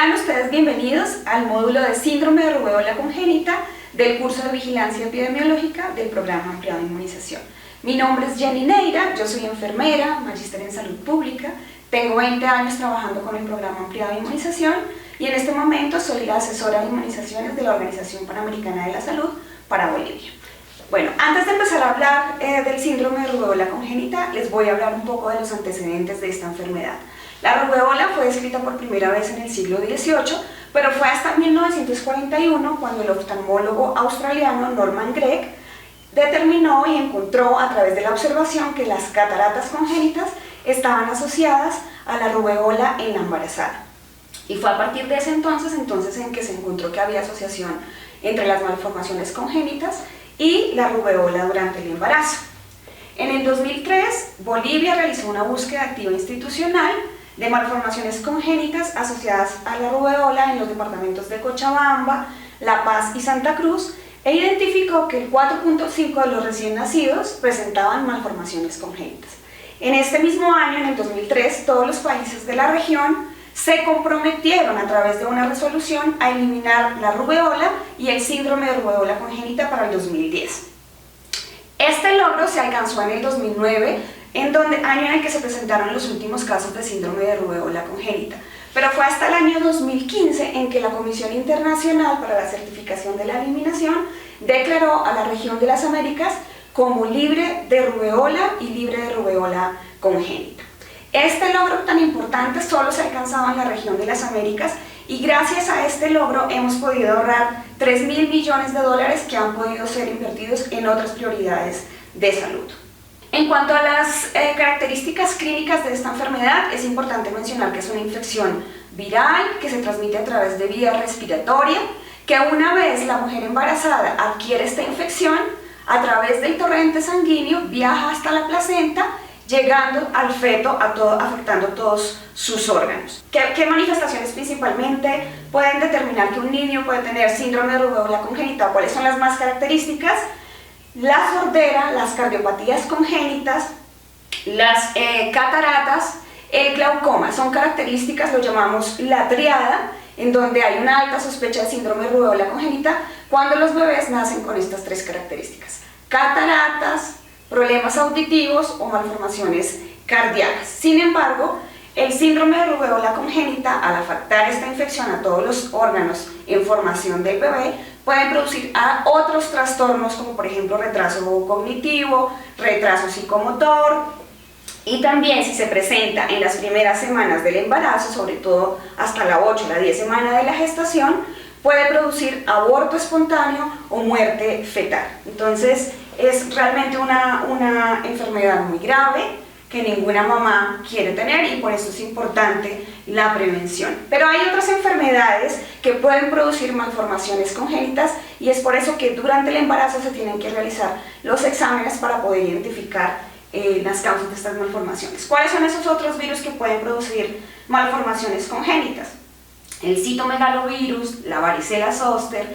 Sean ustedes bienvenidos al módulo de síndrome de rubeola congénita del curso de vigilancia epidemiológica del programa ampliado de inmunización. Mi nombre es Jenny Neira, yo soy enfermera, magíster en salud pública, tengo 20 años trabajando con el programa ampliado de inmunización y en este momento soy la asesora de inmunizaciones de la Organización Panamericana de la Salud para Bolivia. Bueno, antes de empezar a hablar del síndrome de rubeola congénita, les voy a hablar un poco de los antecedentes de esta enfermedad. La rubeola fue descrita por primera vez en el siglo XVIII, pero fue hasta 1941 cuando el oftalmólogo australiano Norman Gregg determinó y encontró a través de la observación que las cataratas congénitas estaban asociadas a la rubeola en la embarazada. Y fue a partir de ese entonces en que se encontró que había asociación entre las malformaciones congénitas y la rubeola durante el embarazo. En el 2003, Bolivia realizó una búsqueda activa institucional de malformaciones congénitas asociadas a la rubeola en los departamentos de Cochabamba, La Paz y Santa Cruz e identificó que el 4.5% de los recién nacidos presentaban malformaciones congénitas. En este mismo año, en el 2003, todos los países de la región se comprometieron a través de una resolución a eliminar la rubeola y el síndrome de rubeola congénita para el 2010. Este logro se alcanzó en el 2009, año en el que se presentaron los últimos casos de síndrome de rubeola congénita. Pero fue hasta el año 2015 en que la Comisión Internacional para la Certificación de la Eliminación declaró a la región de las Américas como libre de rubeola y libre de rubeola congénita. Este logro tan importante solo se alcanzaba en la región de las Américas y gracias a este logro hemos podido ahorrar 3.000 millones de dólares que han podido ser invertidos en otras prioridades de salud. En cuanto a las características clínicas de esta enfermedad, es importante mencionar que es una infección viral que se transmite a través de vía respiratoria, que una vez la mujer embarazada adquiere esta infección, a través del torrente sanguíneo viaja hasta la placenta, llegando al feto, afectando todos sus órganos. ¿Qué manifestaciones principalmente pueden determinar que un niño puede tener síndrome de rubeola congénita? ¿Cuáles son las más características? La sordera, las cardiopatías congénitas, las cataratas, el glaucoma. Son características, lo llamamos la triada, en donde hay una alta sospecha de síndrome de rubeola congénita cuando los bebés nacen con estas tres características: cataratas, problemas auditivos o malformaciones cardíacas. Sin embargo, el síndrome de rubeola congénita, al afectar esta infección a todos los órganos en formación del bebé, pueden producir otros trastornos como por ejemplo retraso cognitivo, retraso psicomotor, y también si se presenta en las primeras semanas del embarazo, sobre todo hasta la 8 o la 10 semana de la gestación, puede producir aborto espontáneo o muerte fetal. Entonces es realmente una enfermedad muy grave que ninguna mamá quiere tener y por eso es importante la prevención. Pero hay otras enfermedades que pueden producir malformaciones congénitas y es por eso que durante el embarazo se tienen que realizar los exámenes para poder identificar las causas de estas malformaciones. ¿Cuáles son esos otros virus que pueden producir malformaciones congénitas? El citomegalovirus, la varicela zoster,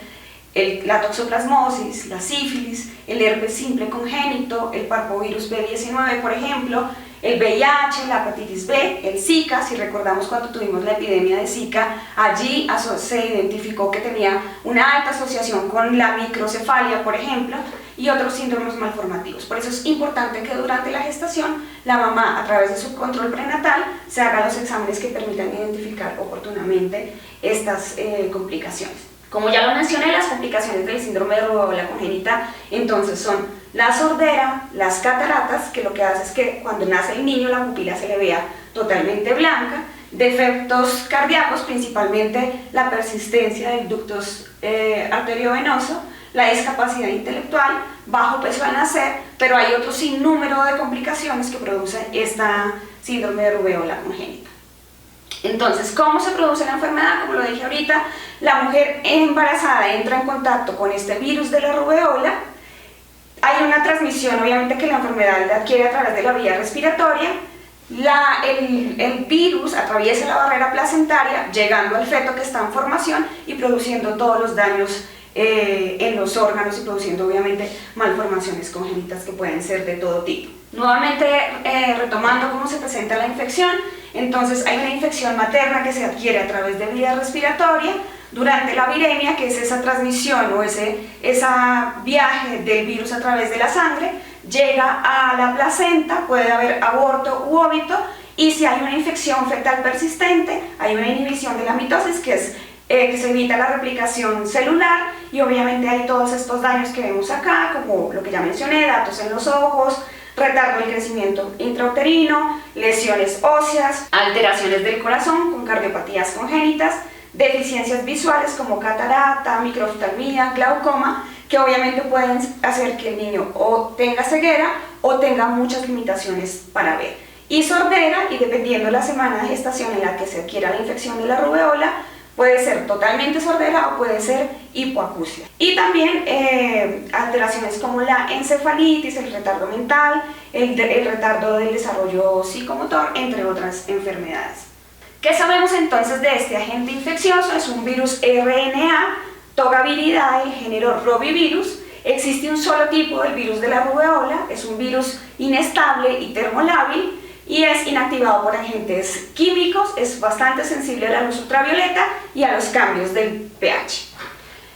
la toxoplasmosis, la sífilis, el herpes simple congénito, el parvovirus B19, por ejemplo, el VIH, la hepatitis B, el Zika. Si recordamos cuando tuvimos la epidemia de Zika, allí se identificó que tenía una alta asociación con la microcefalia, por ejemplo, y otros síndromes malformativos. Por eso es importante que durante la gestación la mamá, a través de su control prenatal, se haga los exámenes que permitan identificar oportunamente estas complicaciones. Como ya lo mencioné, las complicaciones del síndrome de rubeola congénita entonces son la sordera, las cataratas, que lo que hace es que cuando nace el niño la pupila se le vea totalmente blanca, defectos cardíacos, principalmente la persistencia del ducto arteriovenoso, la discapacidad intelectual, bajo peso al nacer, pero hay otro sinnúmero de complicaciones que producen esta síndrome de rubeola congénita. Entonces, ¿cómo se produce la enfermedad? Como lo dije ahorita, la mujer embarazada entra en contacto con este virus de la rubeola. Hay una transmisión, obviamente, que la enfermedad la adquiere a través de la vía respiratoria. El virus atraviesa la barrera placentaria, llegando al feto que está en formación y produciendo todos los daños en los órganos y produciendo, obviamente, malformaciones congénitas que pueden ser de todo tipo. Nuevamente, retomando cómo se presenta la infección, Entonces hay una infección materna que se adquiere a través de vía respiratoria. Durante la viremia, que es esa transmisión o ese viaje del virus a través de la sangre, llega a la placenta, puede haber aborto u óbito, y si hay una infección fetal persistente, hay una inhibición de la mitosis, que es que se evita la replicación celular, y obviamente hay todos estos daños que vemos acá, como lo que ya mencioné, datos en los ojos, retardo del crecimiento intrauterino, lesiones óseas, alteraciones del corazón con cardiopatías congénitas, deficiencias visuales como catarata, microftalmía, glaucoma, que obviamente pueden hacer que el niño o tenga ceguera o tenga muchas limitaciones para ver. Y sordera, y dependiendo de la semana de gestación en la que se adquiera la infección de la rubeola, puede ser totalmente sordera o puede ser hipoacusia. Y también alteraciones como la encefalitis, el retardo mental, el retardo del desarrollo psicomotor, entre otras enfermedades. ¿Qué sabemos entonces de este agente infeccioso? Es un virus RNA, togaviridae, el género rovivirus. Existe un solo tipo del virus de la rubeola, es un virus inestable y termolábil y es inactivado por agentes químicos, es bastante sensible a la luz ultravioleta y a los cambios del pH.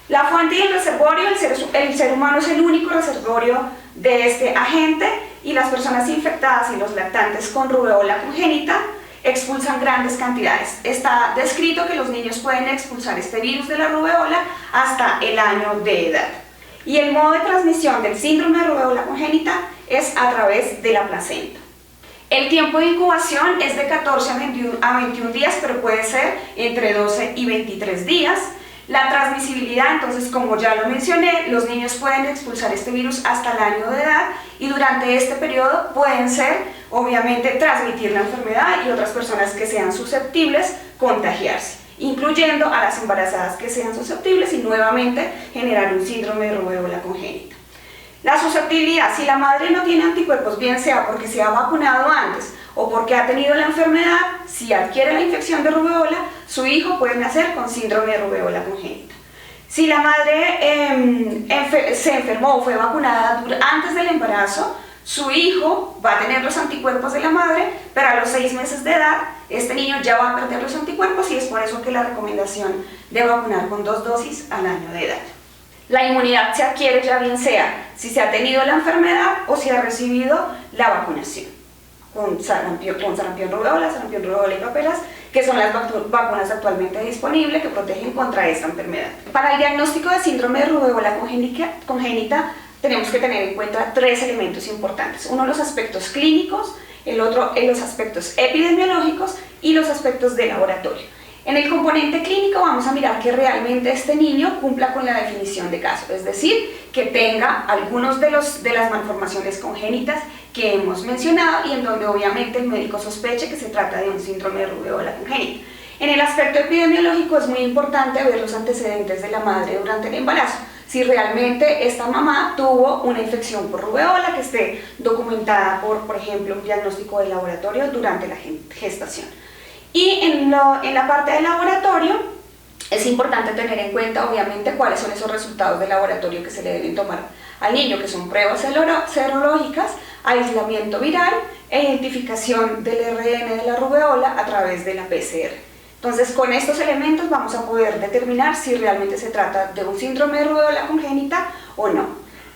La fuente y el reservorio, el ser humano es el único reservorio de este agente, y las personas infectadas y los lactantes con rubeola congénita expulsan grandes cantidades. Está descrito que los niños pueden expulsar este virus de la rubeola hasta el año de edad. Y el modo de transmisión del síndrome de rubeola congénita es a través de la placenta. El tiempo de incubación es de 14 a 21 días, pero puede ser entre 12 y 23 días. La transmisibilidad, entonces, como ya lo mencioné, los niños pueden expulsar este virus hasta el año de edad, y durante este periodo pueden obviamente, transmitir la enfermedad y otras personas que sean susceptibles contagiarse, incluyendo a las embarazadas que sean susceptibles y nuevamente generar un síndrome de rubeola congénita. La susceptibilidad, si la madre no tiene anticuerpos, bien sea porque se ha vacunado antes o porque ha tenido la enfermedad, si adquiere la infección de rubeola, su hijo puede nacer con síndrome de rubeola congénita. Si la madre se enfermó o fue vacunada antes del embarazo, su hijo va a tener los anticuerpos de la madre, pero a los 6 meses de edad, este niño ya va a perder los anticuerpos, y es por eso que la recomendación de vacunar con 2 dosis al año de edad. La inmunidad se adquiere ya bien sea si se ha tenido la enfermedad o si ha recibido la vacunación con sarampión rubeola, y paperas, que son las vacunas actualmente disponibles que protegen contra esta enfermedad. Para el diagnóstico de síndrome de rubeola congénita tenemos que tener en cuenta 3 elementos importantes. Uno, los aspectos clínicos, el otro, los aspectos epidemiológicos y los aspectos de laboratorio. En el componente clínico vamos a mirar que realmente este niño cumpla con la definición de caso, es decir, que tenga algunos de las malformaciones congénitas que hemos mencionado y en donde obviamente el médico sospeche que se trata de un síndrome de rubeola congénita. En el aspecto epidemiológico es muy importante ver los antecedentes de la madre durante el embarazo, si realmente esta mamá tuvo una infección por rubeola que esté documentada por ejemplo, un diagnóstico de laboratorio durante la gestación. Y en la parte del laboratorio es importante tener en cuenta obviamente cuáles son esos resultados de laboratorio que se le deben tomar al niño, que son pruebas serológicas, aislamiento viral e identificación del RN de la rubeola a través de la PCR. Entonces, con estos elementos vamos a poder determinar si realmente se trata de un síndrome de rubeola congénita o no.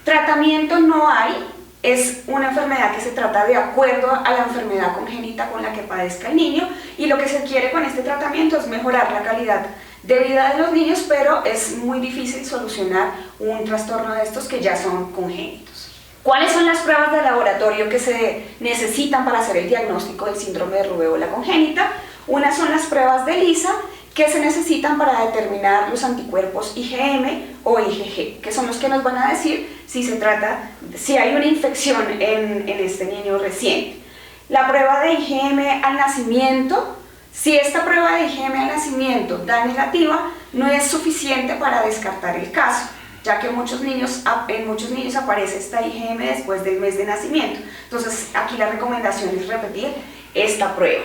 Tratamiento no hay. Es una enfermedad que se trata de acuerdo a la enfermedad congénita con la que padezca el niño, y lo que se quiere con este tratamiento es mejorar la calidad de vida de los niños, pero es muy difícil solucionar un trastorno de estos que ya son congénitos. ¿Cuáles son las pruebas de laboratorio que se necesitan para hacer el diagnóstico del síndrome de rubeola congénita? Unas son las pruebas de ELISA, que se necesitan para determinar los anticuerpos IgM o IgG, que son los que nos van a decir si hay una infección en este niño reciente. La prueba de IgM al nacimiento, si esta prueba de IgM al nacimiento da negativa, no es suficiente para descartar el caso, ya que en muchos niños aparece esta IgM después del mes de nacimiento. Entonces aquí la recomendación es repetir esta prueba.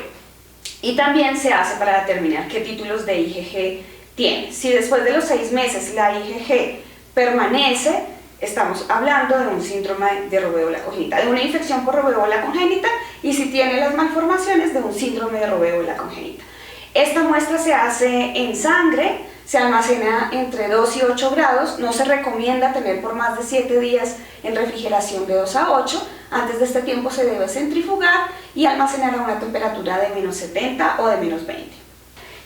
Y también se hace para determinar qué títulos de IgG tiene. Si después de los 6 meses la IgG permanece, estamos hablando de un síndrome de rubeola congénita, de una infección por rubeola congénita, y si tiene las malformaciones, de un síndrome de rubeola congénita. Esta muestra se hace en sangre, se almacena entre 2 y 8 grados, no se recomienda tener por más de 7 días en refrigeración de 2 a 8, antes de este tiempo se debe centrifugar y almacenar a una temperatura de menos 70 o de menos 20.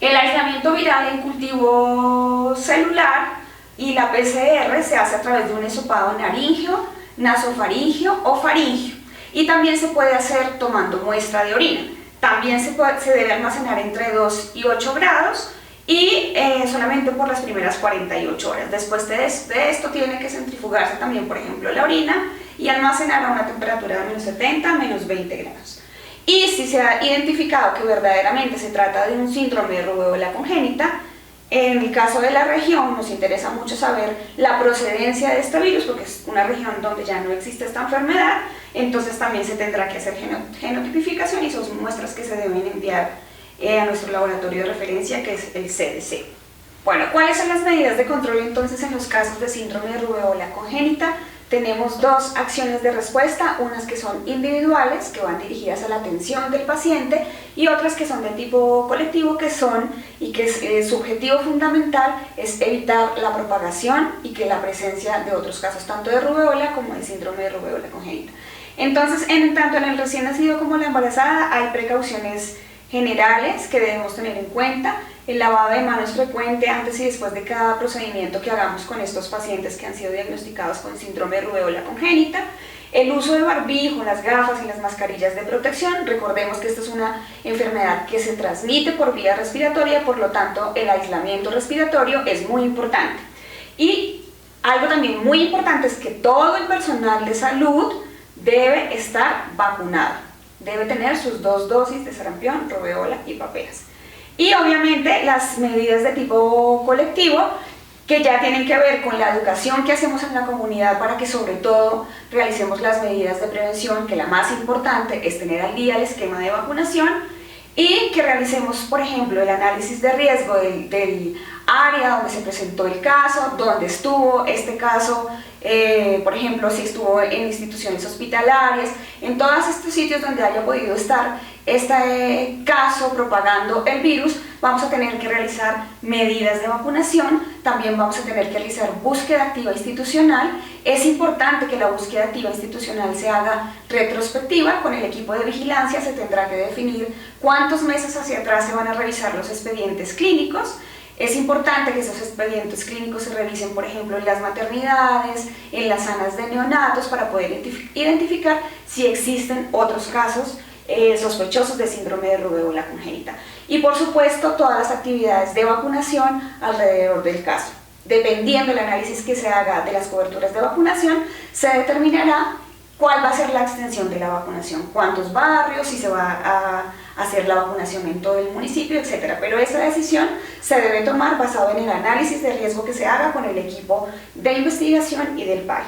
El aislamiento viral en cultivo celular y la PCR se hace a través de un hisopado naríngeo, nasofaríngeo o faríngeo, y también se puede hacer tomando muestra de orina. También se debe almacenar entre 2 y 8 grados y solamente por las primeras 48 horas. Después de esto tiene que centrifugarse también, por ejemplo, la orina y almacenar a una temperatura de menos 70 a menos 20 grados. Y si se ha identificado que verdaderamente se trata de un síndrome de rubeola congénita, en el caso de la región nos interesa mucho saber la procedencia de este virus, porque es una región donde ya no existe esta enfermedad, entonces también se tendrá que hacer genotipificación y son muestras que se deben enviar a nuestro laboratorio de referencia, que es el CDC. Bueno, ¿cuáles son las medidas de control entonces en los casos de síndrome de rubeola congénita? Tenemos dos acciones de respuesta, unas que son individuales, que van dirigidas a la atención del paciente, y otras que son de tipo colectivo, que su objetivo fundamental es evitar la propagación y que la presencia de otros casos, tanto de rubeola como de síndrome de rubeola congénita. Entonces, tanto en el recién nacido como la embarazada hay precauciones generales que debemos tener en cuenta. El lavado de manos frecuente antes y después de cada procedimiento que hagamos con estos pacientes que han sido diagnosticados con síndrome de rubeola congénita. El uso de barbijo, las gafas y las mascarillas de protección. Recordemos que esta es una enfermedad que se transmite por vía respiratoria, por lo tanto el aislamiento respiratorio es muy importante. Y algo también muy importante es que todo el personal de salud debe estar vacunado. Debe tener sus 2 dosis de sarampión, rubeola y paperas. Y obviamente las medidas de tipo colectivo, que ya tienen que ver con la educación que hacemos en la comunidad para que sobre todo realicemos las medidas de prevención, que la más importante es tener al día el esquema de vacunación, y que realicemos, por ejemplo, el análisis de riesgo del área donde se presentó el caso, dónde estuvo este caso, por ejemplo, si estuvo en instituciones hospitalarias, en todos estos sitios donde haya podido estar este caso propagando el virus, vamos a tener que realizar medidas de vacunación, también vamos a tener que realizar búsqueda activa institucional. Es importante que la búsqueda activa institucional se haga retrospectiva. Con el equipo de vigilancia se tendrá que definir cuántos meses hacia atrás se van a revisar los expedientes clínicos. Es importante que esos expedientes clínicos se revisen, por ejemplo, en las maternidades, en las salas de neonatos, para poder identificar si existen otros casos sospechosos de síndrome de rubeola congénita. Y por supuesto, todas las actividades de vacunación alrededor del caso. Dependiendo del análisis que se haga de las coberturas de vacunación, se determinará cuál va a ser la extensión de la vacunación, cuántos barrios, si se va a hacer la vacunación en todo el municipio, etc. Pero esa decisión se debe tomar basado en el análisis de riesgo que se haga con el equipo de investigación y del PAI.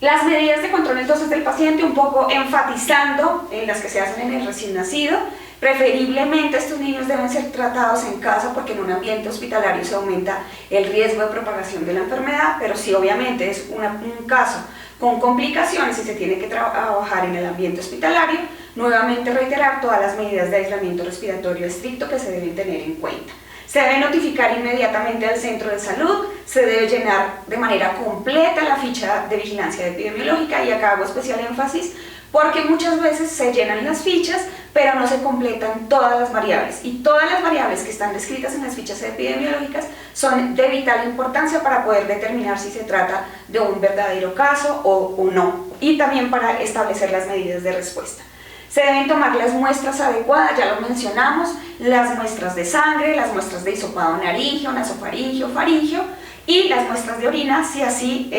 Las medidas de control entonces del paciente, un poco enfatizando en las que se hacen en el recién nacido. Preferiblemente estos niños deben ser tratados en casa, porque en un ambiente hospitalario se aumenta el riesgo de propagación de la enfermedad, pero si obviamente es un caso con complicaciones y se tiene que trabajar en el ambiente hospitalario, nuevamente reiterar todas las medidas de aislamiento respiratorio estricto que se deben tener en cuenta. Se debe notificar inmediatamente al centro de salud, se debe llenar de manera completa la ficha de vigilancia epidemiológica, y acá hago especial énfasis porque muchas veces se llenan las fichas pero no se completan todas las variables, y todas las variables que están descritas en las fichas epidemiológicas son de vital importancia para poder determinar si se trata de un verdadero caso o no, y también para establecer las medidas de respuesta. Se deben tomar las muestras adecuadas, ya lo mencionamos, las muestras de sangre, las muestras de hisopado naríngeo, nasofaríngeo, faríngeo, y las muestras de orina si así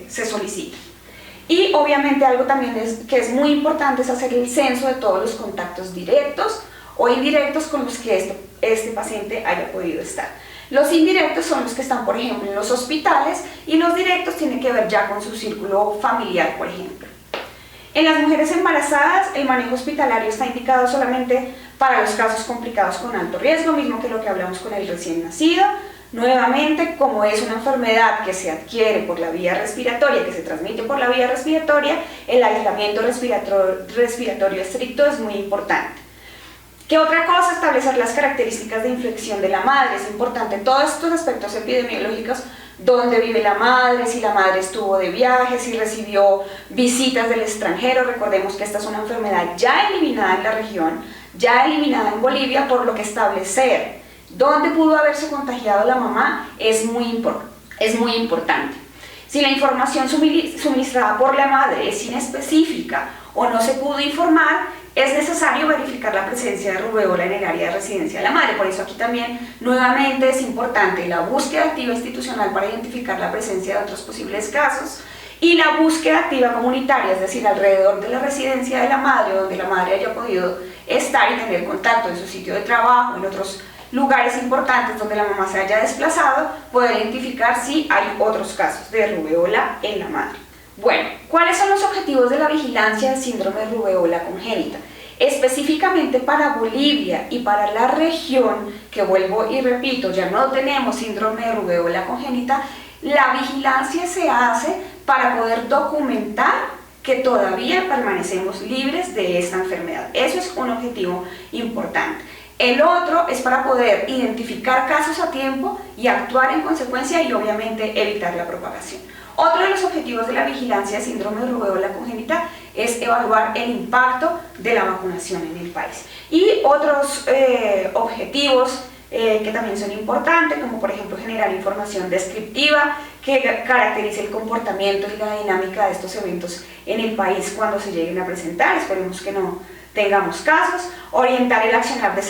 se solicita. Y obviamente algo también que es muy importante es hacer el censo de todos los contactos directos o indirectos con los que este paciente haya podido estar. Los indirectos son los que están, por ejemplo, en los hospitales, y los directos tienen que ver ya con su círculo familiar, por ejemplo. En las mujeres embarazadas, el manejo hospitalario está indicado solamente para los casos complicados con alto riesgo, mismo que lo que hablamos con el recién nacido. Nuevamente, como es una enfermedad que se adquiere por la vía respiratoria, que se transmite por la vía respiratoria, el aislamiento respiratorio estricto es muy importante. ¿Qué otra cosa? Establecer las características de infección de la madre. Es importante todos estos aspectos epidemiológicos: dónde vive la madre, si la madre estuvo de viaje, si recibió visitas del extranjero. Recordemos que esta es una enfermedad ya eliminada en la región, ya eliminada en Bolivia, por lo que establecer dónde pudo haberse contagiado la mamá es muy importante. Si la información suministrada por la madre es inespecífica o no se pudo informar, es necesario verificar la presencia de rubeola en el área de residencia de la madre. Por eso aquí también nuevamente es importante la búsqueda activa institucional para identificar la presencia de otros posibles casos, y la búsqueda activa comunitaria, es decir, alrededor de la residencia de la madre, donde la madre haya podido estar y tener contacto en su sitio de trabajo, en otros lugares importantes donde la mamá se haya desplazado, poder identificar si hay otros casos de rubeola en la madre. Bueno, ¿cuáles son los objetivos de la vigilancia del síndrome de rubeola congénita? Específicamente para Bolivia y para la región, que vuelvo y repito, ya no tenemos síndrome de rubeola congénita, la vigilancia se hace para poder documentar que todavía permanecemos libres de esta enfermedad. Eso es un objetivo importante. El otro es para poder identificar casos a tiempo y actuar en consecuencia, y obviamente evitar la propagación. Otro de los objetivos de la vigilancia de síndrome de rubeola congénita es evaluar el impacto de la vacunación en el país. Y otros objetivos que también son importantes, como por ejemplo generar información descriptiva que caracterice el comportamiento y la dinámica de estos eventos en el país cuando se lleguen a presentar. Esperemos que no tengamos casos. Orientar el accionar de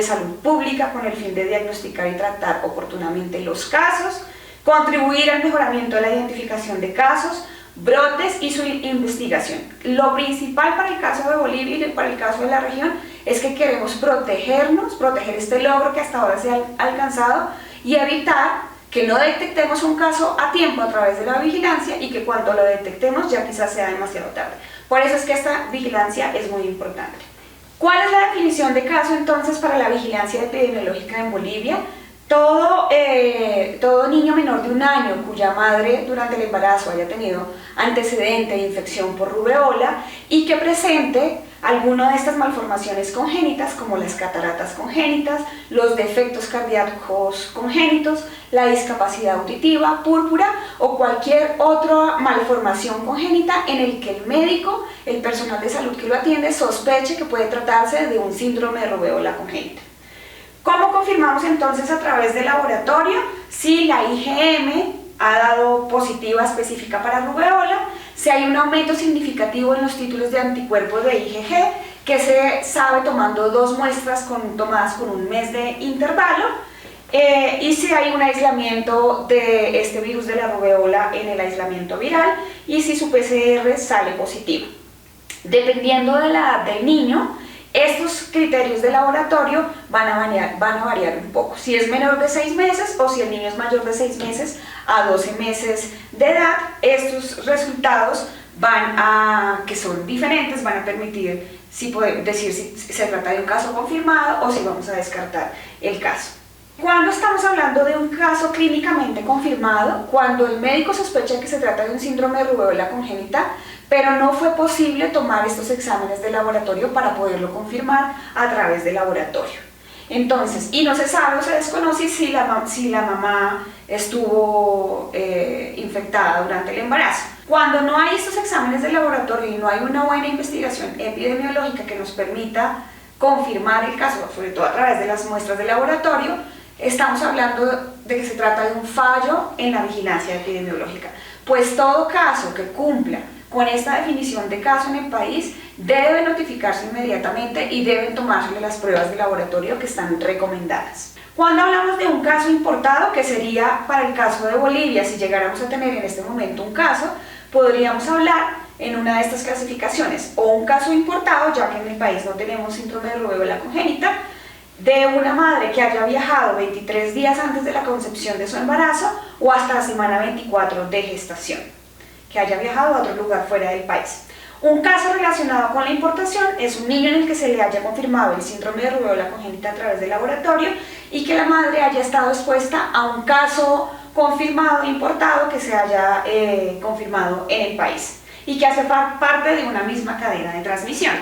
salud pública con el fin de diagnosticar y tratar oportunamente los casos. Contribuir al mejoramiento de la identificación de casos, brotes y su investigación. Lo principal para el caso de Bolivia y para el caso de la región es que queremos proteger este logro que hasta ahora se ha alcanzado, y evitar que no detectemos un caso a tiempo a través de la vigilancia, y que cuando lo detectemos ya quizás sea demasiado tarde. Por eso es que esta vigilancia es muy importante. ¿Cuál es la definición de caso entonces para la vigilancia epidemiológica en Bolivia? Todo niño menor de 1 año cuya madre durante el embarazo haya tenido antecedente de infección por rubeola y que presente alguna de estas malformaciones congénitas, como las cataratas congénitas, los defectos cardíacos congénitos, la discapacidad auditiva, púrpura o cualquier otra malformación congénita en el que el médico, el personal de salud que lo atiende, sospeche que puede tratarse de un síndrome de rubeola congénita. ¿Cómo confirmamos entonces a través del laboratorio si la IgM ha dado positiva específica para rubeola? Si hay un aumento significativo en los títulos de anticuerpos de IgG, que se sabe tomando 2 muestras tomadas con 1 mes de intervalo, y si hay un aislamiento de este virus de la rubeola en el aislamiento viral, y si su PCR sale positivo. Dependiendo de la edad del niño, estos criterios de laboratorio van a variar un poco. Si es menor de 6 meses o si el niño es mayor de 6 meses a 12 meses de edad, estos resultados que son diferentes, van a permitir decir si se trata de un caso confirmado o si vamos a descartar el caso. Cuando estamos hablando de un caso clínicamente confirmado, cuando el médico sospecha que se trata de un síndrome de rubeola congénita, pero no fue posible tomar estos exámenes de laboratorio para poderlo confirmar a través del laboratorio. Entonces, y no se sabe o se desconoce si la mamá estuvo infectada durante el embarazo. Cuando no hay estos exámenes de laboratorio y no hay una buena investigación epidemiológica que nos permita confirmar el caso, sobre todo a través de las muestras de laboratorio, estamos hablando de que se trata de un fallo en la vigilancia epidemiológica. Pues todo caso que cumpla con esta definición de caso en el país debe notificarse inmediatamente y deben tomarse las pruebas de laboratorio que están recomendadas. Cuando hablamos de un caso importado, que sería para el caso de Bolivia, si llegáramos a tener en este momento un caso, podríamos hablar en una de estas clasificaciones, o un caso importado, ya que en el país no tenemos síndrome de rubeola congénita, de una madre que haya viajado 23 días antes de la concepción de su embarazo o hasta la semana 24 de gestación, que haya viajado a otro lugar fuera del país. Un caso relacionado con la importación es un niño en el que se le haya confirmado el síndrome de rubeola congénita a través del laboratorio y que la madre haya estado expuesta a un caso confirmado, importado, que se haya confirmado en el país y que hace parte de una misma cadena de transmisión.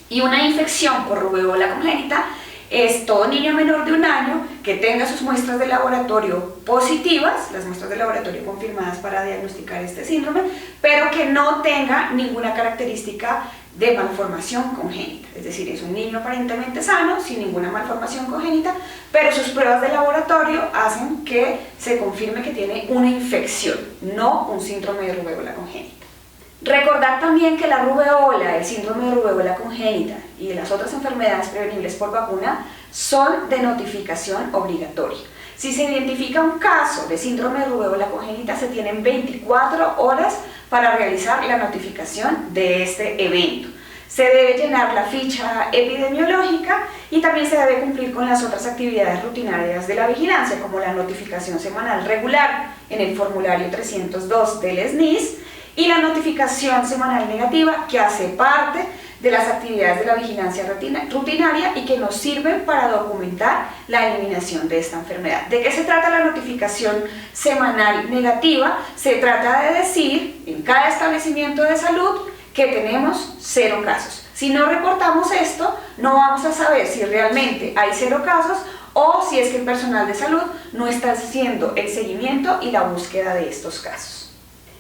Y una infección por rubeola congénita es todo niño menor de 1 año que tenga sus muestras de laboratorio positivas, las muestras de laboratorio confirmadas para diagnosticar este síndrome, pero que no tenga ninguna característica de malformación congénita. Es decir, es un niño aparentemente sano, sin ninguna malformación congénita, pero sus pruebas de laboratorio hacen que se confirme que tiene una infección, no un síndrome de rubeola congénita. Recordar también que la rubeola, el síndrome de rubeola congénita y las otras enfermedades prevenibles por vacuna son de notificación obligatoria. Si se identifica un caso de síndrome de rubeola congénita, se tienen 24 horas para realizar la notificación de este evento. Se debe llenar la ficha epidemiológica y también se debe cumplir con las otras actividades rutinarias de la vigilancia, como la notificación semanal regular en el formulario 302 del SNIS y la notificación semanal negativa, que hace parte de las actividades de la vigilancia rutinaria y que nos sirven para documentar la eliminación de esta enfermedad. ¿De qué se trata la notificación semanal negativa? Se trata de decir en cada establecimiento de salud que tenemos 0 casos. Si no reportamos esto, no vamos a saber si realmente hay 0 casos o si es que el personal de salud no está haciendo el seguimiento y la búsqueda de estos casos.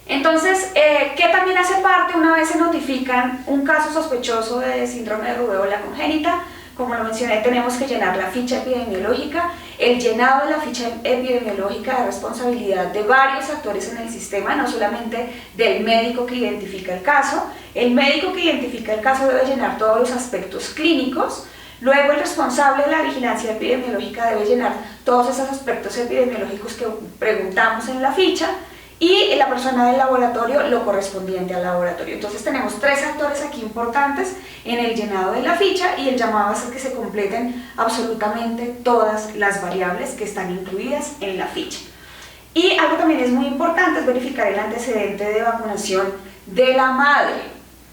Entonces, ¿qué también hace parte una vez se notifican un caso sospechoso de síndrome de rubeola congénita? Como lo mencioné, tenemos que llenar la ficha epidemiológica. El llenado de la ficha epidemiológica es responsabilidad de varios actores en el sistema, no solamente del médico que identifica el caso. El médico que identifica el caso debe llenar todos los aspectos clínicos. Luego el responsable de la vigilancia epidemiológica debe llenar todos esos aspectos epidemiológicos que preguntamos en la ficha. Y la persona del laboratorio lo correspondiente al laboratorio. Entonces tenemos 3 actores aquí importantes en el llenado de la ficha y el llamado es a que se completen absolutamente todas las variables que están incluidas en la ficha. Y algo también es muy importante es verificar el antecedente de vacunación de la madre.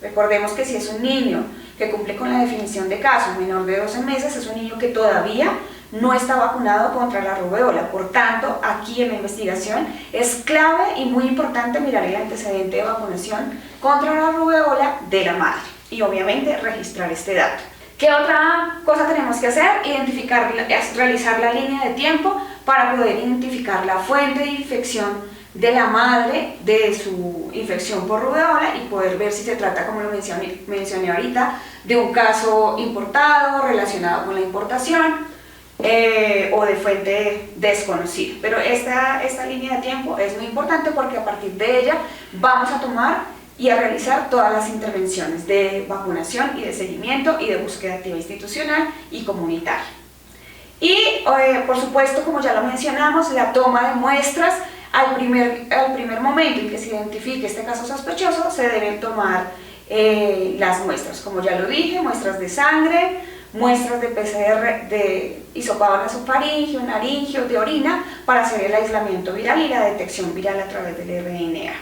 Recordemos que si es un niño que cumple con la definición de caso menor de 12 meses, es un niño que todavía no está vacunado contra la rubeola. Por tanto, aquí en la investigación es clave y muy importante mirar el antecedente de vacunación contra la rubeola de la madre y obviamente registrar este dato. ¿Qué otra cosa tenemos que hacer? Realizar la línea de tiempo para poder identificar la fuente de infección de la madre de su infección por rubeola y poder ver si se trata, como lo mencioné ahorita, de un caso importado relacionado con la importación o de fuente desconocida. Pero esta línea de tiempo es muy importante porque a partir de ella vamos a tomar y a realizar todas las intervenciones de vacunación y de seguimiento y de búsqueda activa institucional y comunitaria. Y por supuesto, como ya lo mencionamos, la toma de muestras al primer momento en que se identifique este caso sospechoso se deben tomar las muestras, como ya lo dije, muestras de sangre, muestras de PCR de hisopado nasofaríngeo, naríngeo, de orina, para hacer el aislamiento viral y la detección viral a través del RNA.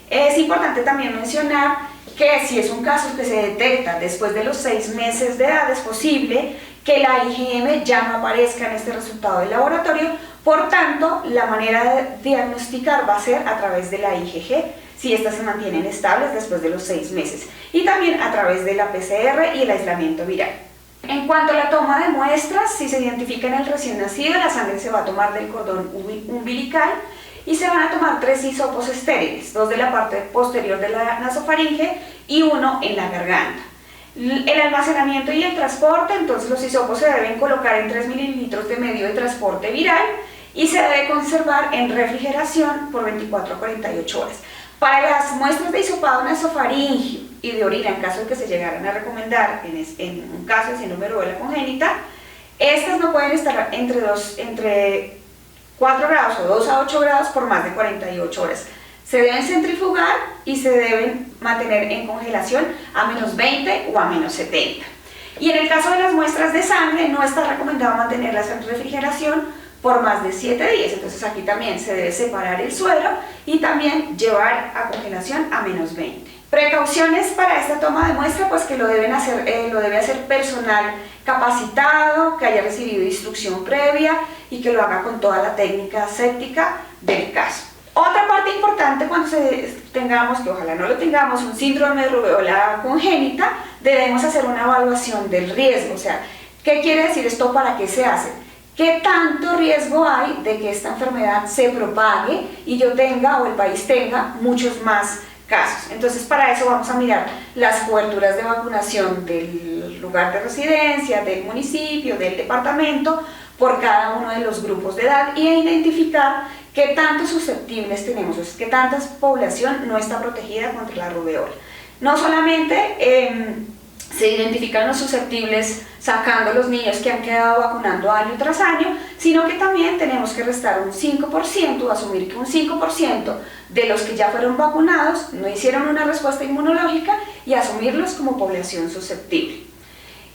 Es importante también mencionar que si es un caso que se detecta después de los 6 meses de edad, es posible que la IgM ya no aparezca en este resultado del laboratorio. Por tanto, la manera de diagnosticar va a ser a través de la IgG, si estas se mantienen estables después de los 6 meses, y también a través de la PCR y el aislamiento viral. En cuanto a la toma de muestras, si se identifica en el recién nacido, la sangre se va a tomar del cordón umbilical y se van a tomar 3 hisopos estériles, 2 de la parte posterior de la nasofaringe y 1 en la garganta. El almacenamiento y el transporte, entonces los hisopos se deben colocar en 3 mililitros de medio de transporte viral y se debe conservar en refrigeración por 24 a 48 horas. Para las muestras de hisopado nasofaringeo y de orina, en caso de que se llegaran a recomendar en un caso de síndrome de rubeola congénita, estas no pueden estar entre 4 grados o 2 a 8 grados por más de 48 horas. Se deben centrifugar y se deben mantener en congelación a menos 20 o a menos 70. Y en el caso de las muestras de sangre, no está recomendado mantenerlas en refrigeración por más de 7 días. Entonces aquí también se debe separar el suero y también llevar a congelación a menos 20. Precauciones para esta toma de muestra, pues que lo debe hacer personal capacitado, que haya recibido instrucción previa y que lo haga con toda la técnica aséptica del caso. Otra parte importante cuando tengamos, que ojalá no lo tengamos, un síndrome de rubeola congénita, debemos hacer una evaluación del riesgo. O sea, ¿qué quiere decir esto? ¿Para qué se hace? ¿Qué tanto riesgo hay de que esta enfermedad se propague y yo tenga o el país tenga muchos más casos? Entonces, para eso vamos a mirar las coberturas de vacunación del lugar de residencia, del municipio, del departamento, por cada uno de los grupos de edad y a identificar qué tanto susceptibles tenemos, qué tanta población no está protegida contra la rubeola. No solamente se identifican los susceptibles sacando los niños que han quedado vacunando año tras año, sino que también tenemos que restar un 5%, asumir que un 5% de los que ya fueron vacunados no hicieron una respuesta inmunológica y asumirlos como población susceptible.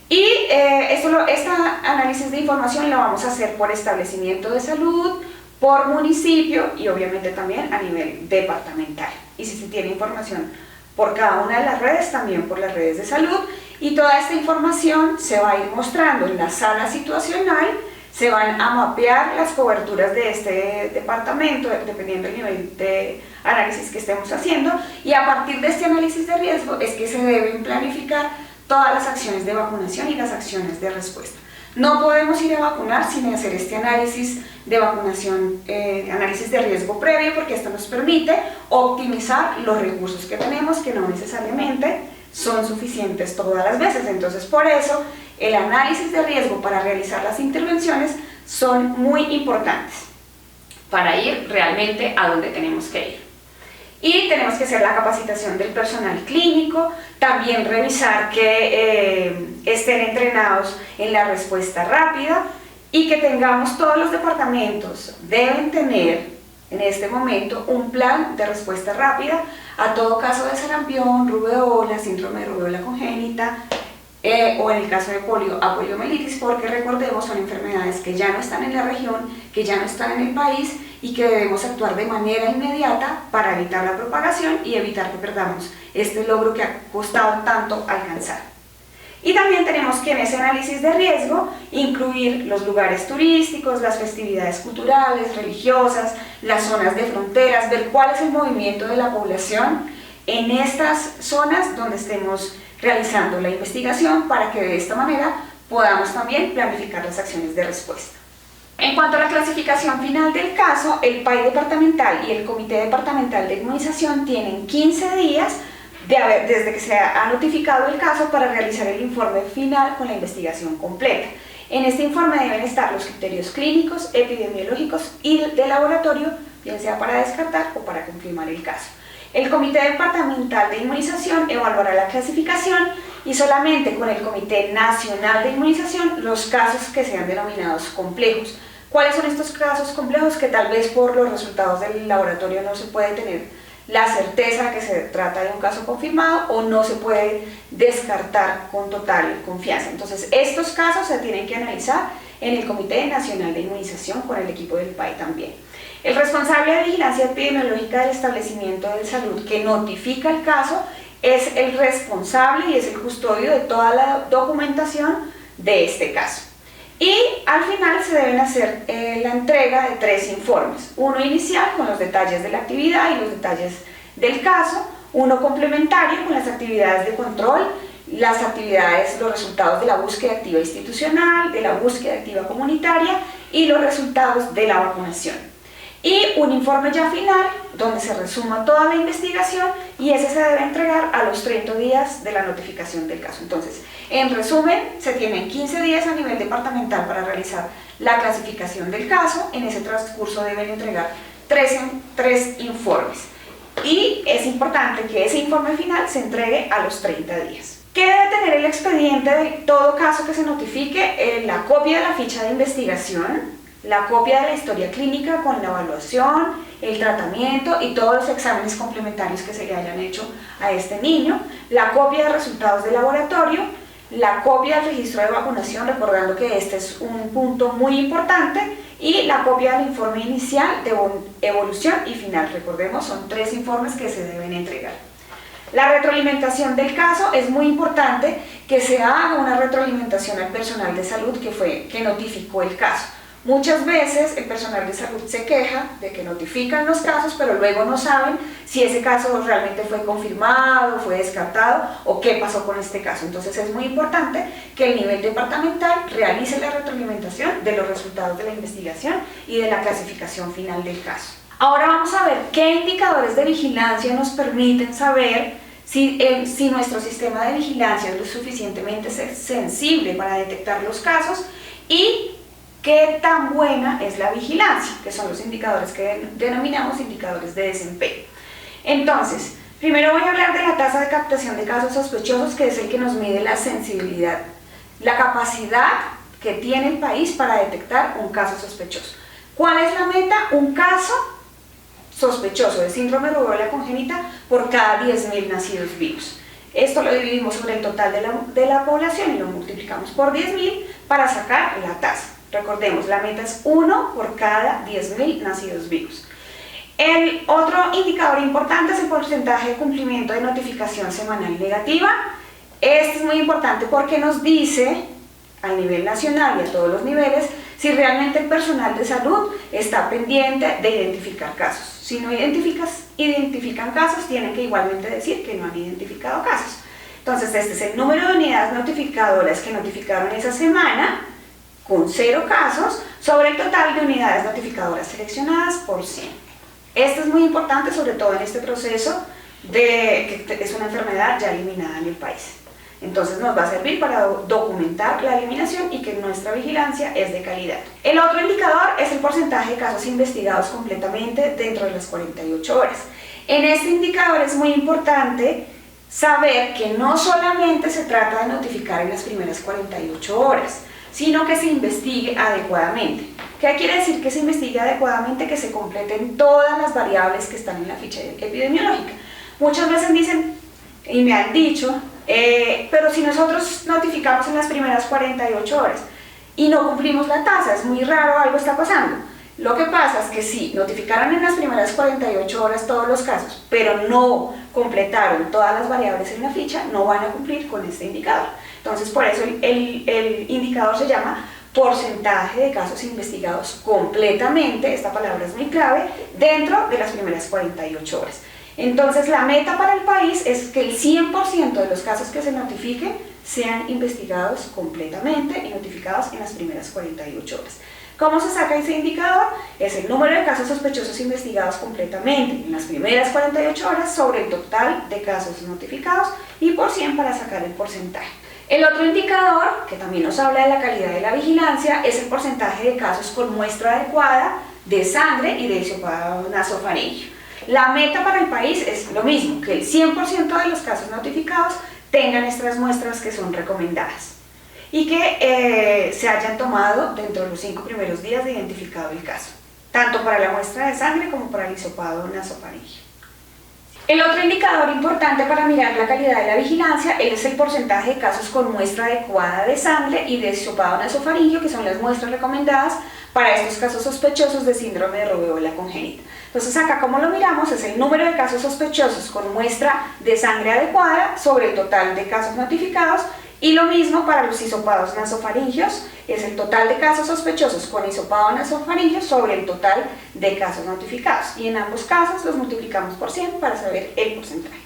Y este análisis de información lo vamos a hacer por establecimiento de salud, por municipio y obviamente también a nivel departamental. Y si se tiene información por cada una de las redes, también por las redes de salud, y toda esta información se va a ir mostrando en la sala situacional, se van a mapear las coberturas de este departamento, dependiendo del nivel de análisis que estemos haciendo, y a partir de este análisis de riesgo es que se deben planificar todas las acciones de vacunación y las acciones de respuesta. No podemos ir a vacunar sin hacer este análisis de vacunación, análisis de riesgo previo, porque esto nos permite optimizar los recursos que tenemos, que no necesariamente son suficientes todas las veces. Entonces, por eso, el análisis de riesgo para realizar las intervenciones son muy importantes para ir realmente a donde tenemos que ir. Y tenemos que hacer la capacitación del personal clínico, también revisar que estén entrenados en la respuesta rápida y que tengamos todos los departamentos, deben tener en este momento un plan de respuesta rápida a todo caso de sarampión, rubeola, síndrome de rubeola congénita, o en el caso de polio, a poliomielitis, porque recordemos son enfermedades que ya no están en la región, que ya no están en el país y que debemos actuar de manera inmediata para evitar la propagación y evitar que perdamos este logro que ha costado tanto alcanzar. Y también tenemos que en ese análisis de riesgo incluir los lugares turísticos, las festividades culturales, religiosas, las zonas de fronteras, ver cuál es el movimiento de la población en estas zonas donde estemos realizando la investigación para que de esta manera podamos también planificar las acciones de respuesta. En cuanto a la clasificación final del caso, el PAI departamental y el Comité Departamental de Inmunización tienen 15 días desde que se ha notificado el caso para realizar el informe final con la investigación completa. En este informe deben estar los criterios clínicos, epidemiológicos y de laboratorio, bien sea para descartar o para confirmar el caso. El Comité Departamental de Inmunización evaluará la clasificación y solamente con el Comité Nacional de Inmunización los casos que sean denominados complejos. ¿Cuáles son estos casos complejos? Que tal vez por los resultados del laboratorio no se puede tener la certeza de que se trata de un caso confirmado o no se puede descartar con total confianza. Entonces, estos casos se tienen que analizar en el Comité Nacional de Inmunización con el equipo del PAI también. El responsable de vigilancia epidemiológica del establecimiento de salud que notifica el caso es el responsable y es el custodio de toda la documentación de este caso. Y al final se deben hacer la entrega de 3 informes, uno inicial con los detalles de la actividad y los detalles del caso, uno complementario con las actividades de control, las actividades, los resultados de la búsqueda activa institucional, de la búsqueda activa comunitaria y los resultados de la vacunación. Y un informe ya final donde se resuma toda la investigación y ese se debe entregar a los 30 días de la notificación del caso. Entonces, en resumen, se tienen 15 días a nivel departamental para realizar la clasificación del caso. En ese transcurso deben entregar 3 informes. Y es importante que ese informe final se entregue a los 30 días. ¿Qué debe tener el expediente de todo caso que se notifique? La copia de la ficha de investigación, la copia de la historia clínica con la evaluación, el tratamiento y todos los exámenes complementarios que se le hayan hecho a este niño, la copia de resultados de laboratorio, la copia del registro de vacunación, recordando que este es un punto muy importante, y la copia del informe inicial de evolución y final. Recordemos, son 3 informes que se deben entregar. La retroalimentación del caso es muy importante, que se haga una retroalimentación al personal de salud que notificó el caso. Muchas veces el personal de salud se queja de que notifican los casos, pero luego no saben si ese caso realmente fue confirmado, fue descartado o qué pasó con este caso. Entonces es muy importante que el nivel departamental realice la retroalimentación de los resultados de la investigación y de la clasificación final del caso. Ahora vamos a ver qué indicadores de vigilancia nos permiten saber si nuestro sistema de vigilancia es lo suficientemente sensible para detectar los casos y qué tan buena es la vigilancia, que son los indicadores que denominamos indicadores de desempeño. Entonces, primero voy a hablar de la tasa de captación de casos sospechosos, que es el que nos mide la sensibilidad, la capacidad que tiene el país para detectar un caso sospechoso. ¿Cuál es la meta? Un caso sospechoso de síndrome de rubéola congénita por cada 10.000 nacidos vivos. Esto lo dividimos sobre el total de la población y lo multiplicamos por 10.000 para sacar la tasa. Recordemos, la meta es 1 por cada 10.000 nacidos vivos. El otro indicador importante es el porcentaje de cumplimiento de notificación semanal negativa. Este es muy importante porque nos dice a nivel nacional y a todos los niveles si realmente el personal de salud está pendiente de identificar casos. Si no identifican casos, tienen que igualmente decir que no han identificado casos. Entonces, este es el número de unidades notificadoras que notificaron esa semana, con 0 casos, sobre el total de unidades notificadoras seleccionadas por 100. Esto es muy importante, sobre todo en este proceso de que es una enfermedad ya eliminada en el país. Entonces nos va a servir para documentar la eliminación y que nuestra vigilancia es de calidad. El otro indicador es el porcentaje de casos investigados completamente dentro de las 48 horas. En este indicador es muy importante saber que no solamente se trata de notificar en las primeras 48 horas, sino que se investigue adecuadamente. ¿Qué quiere decir que se investigue adecuadamente? Que se completen todas las variables que están en la ficha epidemiológica. Muchas veces dicen, y me han dicho, pero si nosotros notificamos en las primeras 48 horas y no cumplimos la tasa, es muy raro, algo está pasando. Lo que pasa es que si notificaron en las primeras 48 horas todos los casos, pero no completaron todas las variables en la ficha, no van a cumplir con este indicador. Entonces, por eso el indicador se llama porcentaje de casos investigados completamente, esta palabra es muy clave, dentro de las primeras 48 horas. Entonces, la meta para el país es que el 100% de los casos que se notifiquen sean investigados completamente y notificados en las primeras 48 horas. ¿Cómo se saca ese indicador? Es el número de casos sospechosos investigados completamente en las primeras 48 horas sobre el total de casos notificados y por 100 para sacar el porcentaje. El otro indicador, que también nos habla de la calidad de la vigilancia, es el porcentaje de casos con muestra adecuada de sangre y de hisopado nasofaríngeo. La meta para el país es lo mismo, que el 100% de los casos notificados tengan estas muestras que son recomendadas y que se hayan tomado dentro de los 5 primeros días de identificado el caso, tanto para la muestra de sangre como para el hisopado nasofaríngeo. El otro indicador importante para mirar la calidad de la vigilancia es el porcentaje de casos con muestra adecuada de sangre y de hisopado nasofaríngeo, que son las muestras recomendadas para estos casos sospechosos de síndrome de rubéola congénita. Entonces acá, como lo miramos, es el número de casos sospechosos con muestra de sangre adecuada sobre el total de casos notificados, y lo mismo para los hisopados nasofaringios, es el total de casos sospechosos con hisopado nasofaringio sobre el total de casos notificados, y en ambos casos los multiplicamos por 100 para saber el porcentaje.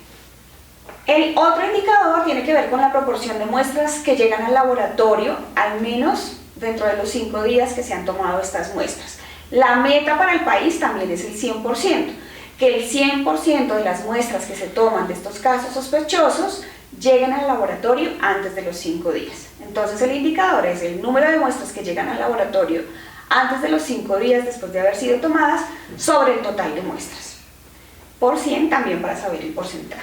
El otro indicador tiene que ver con la proporción de muestras que llegan al laboratorio, al menos dentro de los 5 días que se han tomado estas muestras. La meta para el país también es el 100%, que el 100% de las muestras que se toman de estos casos sospechosos lleguen al laboratorio antes de los 5 días. Entonces el indicador es el número de muestras que llegan al laboratorio antes de los 5 días después de haber sido tomadas sobre el total de muestras, por 100 también para saber el porcentaje.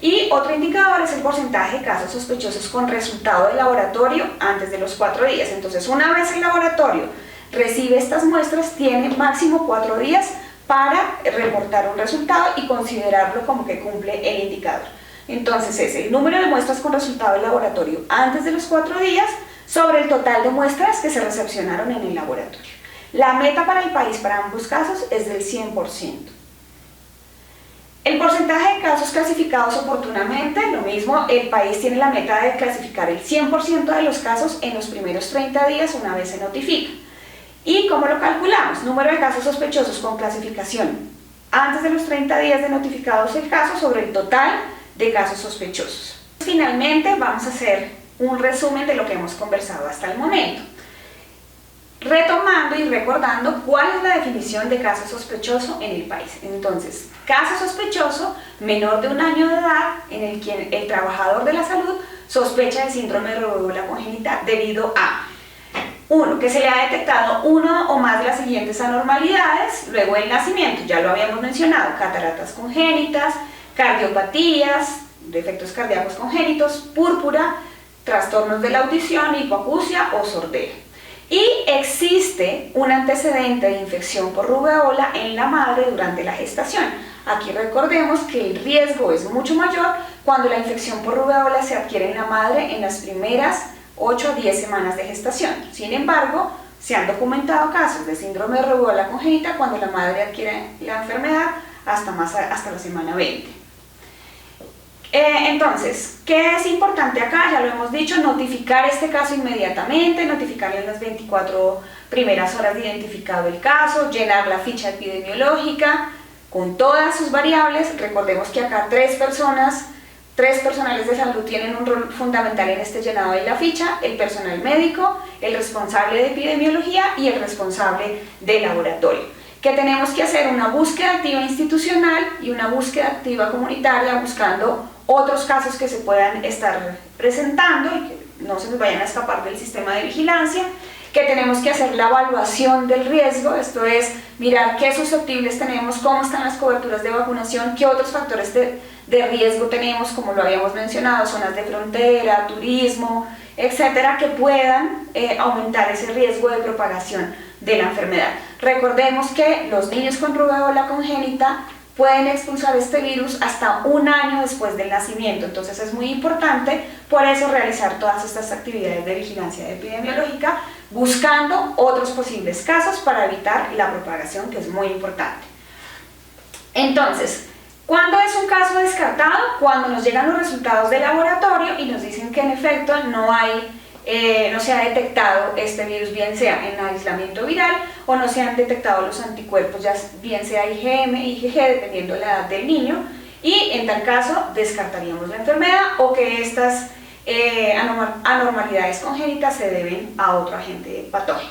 Y otro indicador es el porcentaje de casos sospechosos con resultado de laboratorio antes de los 4 días. Entonces, una vez el laboratorio recibe estas muestras, tiene máximo 4 días para reportar un resultado y considerarlo como que cumple el indicador. Entonces es el número de muestras con resultado de laboratorio antes de los 4 días sobre el total de muestras que se recepcionaron en el laboratorio. La meta para el país para ambos casos es del 100%. El porcentaje de casos clasificados oportunamente, lo mismo, el país tiene la meta de clasificar el 100% de los casos en los primeros 30 días una vez se notifica. ¿Y cómo lo calculamos? Número de casos sospechosos con clasificación antes de los 30 días de notificados el caso sobre el total de casos sospechosos. Finalmente vamos a hacer un resumen de lo que hemos conversado hasta el momento, retomando y recordando cuál es la definición de caso sospechoso en el país. Entonces, caso sospechoso menor de 1 año de edad en el que el trabajador de la salud sospecha de síndrome de rubéola congénita debido a 1. Que se le ha detectado uno o más de las siguientes anormalidades luego del nacimiento, ya lo habíamos mencionado: cataratas congénitas, cardiopatías, defectos cardíacos congénitos, púrpura, trastornos de la audición, hipoacusia o sordera. Y existe un antecedente de infección por rubeola en la madre durante la gestación. Aquí recordemos que el riesgo es mucho mayor cuando la infección por rubeola se adquiere en la madre en las primeras 8 a 10 semanas de gestación. Sin embargo, se han documentado casos de síndrome de rubeola congénita cuando la madre adquiere la enfermedad hasta la semana 20. Entonces, ¿qué es importante acá? Ya lo hemos dicho: notificar este caso inmediatamente, notificarle en las 24 primeras horas de identificado el caso, llenar la ficha epidemiológica con todas sus variables. Recordemos que acá tres personales de salud tienen un rol fundamental en este llenado de la ficha: el personal médico, el responsable de epidemiología y el responsable de laboratorio. Que tenemos que hacer una búsqueda activa institucional y una búsqueda activa comunitaria buscando otros casos que se puedan estar presentando y que no se nos vayan a escapar del sistema de vigilancia. Que tenemos que hacer la evaluación del riesgo, esto es mirar qué susceptibles tenemos, cómo están las coberturas de vacunación, qué otros factores de riesgo tenemos, como lo habíamos mencionado, zonas de frontera, turismo, etcétera, que puedan aumentar ese riesgo de propagación de la enfermedad. Recordemos que los niños con rubeola congénita pueden expulsar este virus hasta 1 año después del nacimiento, entonces es muy importante por eso realizar todas estas actividades de vigilancia epidemiológica buscando otros posibles casos para evitar la propagación, que es muy importante. Entonces, ¿cuándo es un caso descartado? Cuando nos llegan los resultados de laboratorio y nos dicen que en efecto no se ha detectado este virus, bien sea en aislamiento viral o no se han detectado los anticuerpos, ya bien sea IgM, IgG, dependiendo de la edad del niño, y en tal caso descartaríamos la enfermedad o que estas anormalidades congénitas se deben a otro agente patógeno.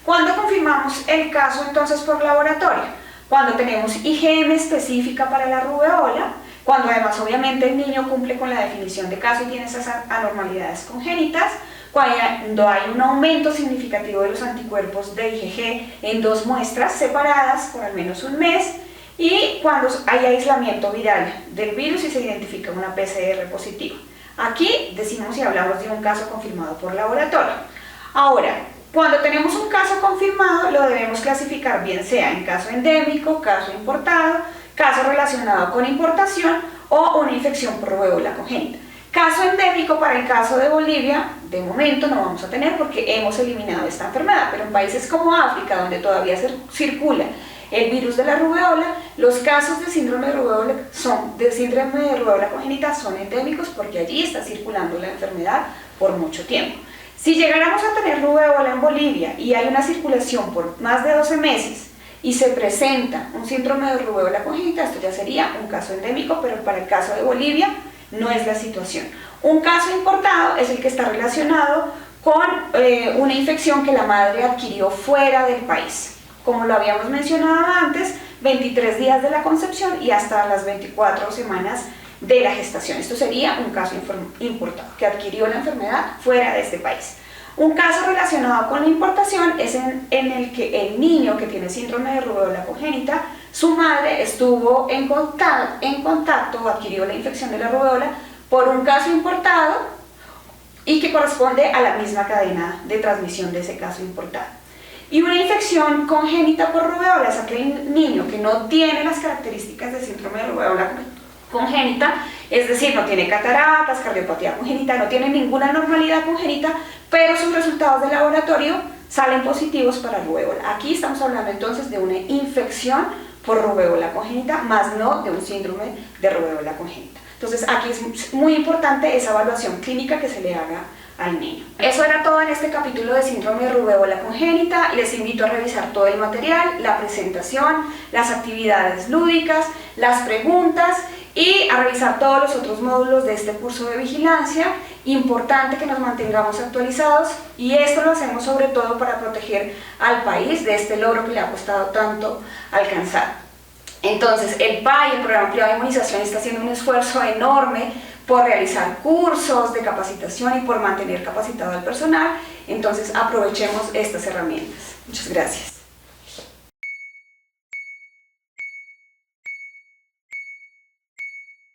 ¿Cuándo confirmamos el caso entonces por laboratorio? Cuando tenemos IgM específica para la rubeola, cuando además obviamente el niño cumple con la definición de caso y tiene esas anormalidades congénitas, cuando hay un aumento significativo de los anticuerpos de IgG en 2 muestras separadas por al menos 1 mes, y cuando hay aislamiento viral del virus y se identifica una PCR positiva. Aquí decimos y hablamos de un caso confirmado por laboratorio. Ahora, cuando tenemos un caso confirmado, lo debemos clasificar bien sea en caso endémico, caso importado, caso relacionado con importación o una infección por rubeola congénita. Caso endémico para el caso de Bolivia, de momento no vamos a tener porque hemos eliminado esta enfermedad, pero en países como África, donde todavía circula el virus de la rubeola, los casos de síndrome de rubeola congénita son endémicos porque allí está circulando la enfermedad por mucho tiempo. Si llegáramos a tener rubeola en Bolivia y hay una circulación por más de 12 meses y se presenta un síndrome de rubeola congénita, esto ya sería un caso endémico, pero para el caso de Bolivia no es la situación. Un caso importado es el que está relacionado con una infección que la madre adquirió fuera del país. Como lo habíamos mencionado antes, 23 días de la concepción y hasta las 24 semanas de la gestación. Esto sería un caso importado, que adquirió la enfermedad fuera de este país. Un caso relacionado con la importación es en el que el niño que tiene síndrome de rubeola congénita, su madre estuvo en contacto o adquirió la infección de la rubeola por un caso importado y que corresponde a la misma cadena de transmisión de ese caso importado. Y una infección congénita por rubeola es aquel niño que no tiene las características de síndrome de rubeola congénita, es decir, no tiene cataratas, cardiopatía congénita, no tiene ninguna anormalidad congénita, pero sus resultados de laboratorio salen positivos para rubeola. Aquí estamos hablando entonces de una infección por rubéola congénita, más no de un síndrome de rubéola congénita. Entonces aquí es muy importante esa evaluación clínica que se le haga al niño. Eso era todo en este capítulo de síndrome de rubéola congénita. Les invito a revisar todo el material, la presentación, las actividades lúdicas, las preguntas y a revisar todos los otros módulos de este curso de vigilancia. Importante que nos mantengamos actualizados y esto lo hacemos sobre todo para proteger al país de este logro que le ha costado tanto alcanzar. Entonces el PAI, el Programa Privado de Inmunización, está haciendo un esfuerzo enorme por realizar cursos de capacitación y por mantener capacitado al personal. Entonces aprovechemos estas herramientas. Muchas gracias.